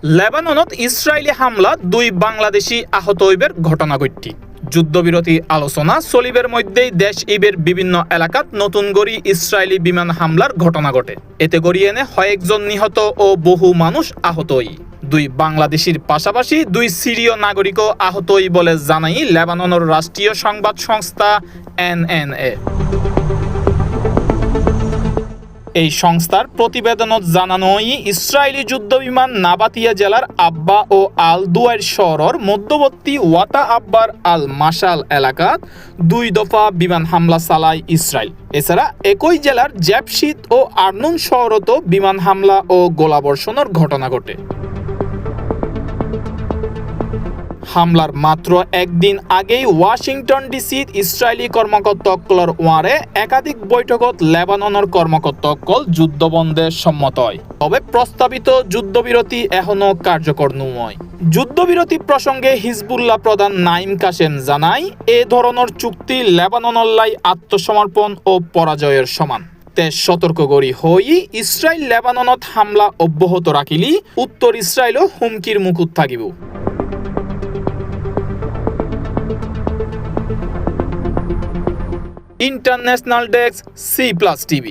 লেবাননত Israeli হামলা 2 বাংলাদেশি আহত হইবের ঘটনা ঘটটি। যুদ্ধবিরতি আলোচনা চলিবের মধ্যেই দেশ ইবের বিভিন্ন এলাকাত নতুন গড়ি ইসরায়েলি বিমান হামলার ঘটনা ঘটে। এতে গড়িয়ে এনে কয়েকজন নিহত ও বহু মানুষ আহত হই। 2 বাংলাদেশির পাশাপাশি 2 সিরীয় নাগরিকও আহত হই বলে জানাই লেবাননের রাষ্ট্রীয় সংবাদ সংস্থা এনএনএ। এই সংস্থার প্রতিবেদনত জানানো হয় ইসরায়েলি যুদ্ধবিমান নাবাতিয়া জেলার আব্বা ও আল দুয়াইর শহরের মধ্যবর্তী ওয়াতা আব্বার আল মাশাল এলাকাত 2 দফা বিমান হামলা চালায় ইসরায়েল। এছাড়া একই জেলার জ্যাপশিত ও আর্নুন শহরতো বিমান হামলা ও গোলাবর্ষণের ঘটনা ঘটে। হামলার মাত্র একদিন আগেই ওয়াশিংটন ডিসিত ইসরায়েলি কর্মকর্তাসকলৰ ওয়ারে একাধিক বৈঠকত লেবাননের কর্মকর্তাসকল যুদ্ধবন্ধে সম্মত হয়। তবে প্রস্তাবিত যুদ্ধবিরতি এখনো কার্যকর নয়। যুদ্ধবিরতি প্রসঙ্গে হিজবুল্লাহ প্রধান নাইম কাসেম জানায়, এ ধরনের চুক্তি লেবাননের লাই আত্মসমর্পণ ও পরাজয়ের সমান। তে সতর্ক করি হই ইসরায়েল লেবাননত হামলা অব্যাহত রাখিলি উত্তর ইসরায়েলও হুমকির মুখত থাকিব। International desk C+ TV।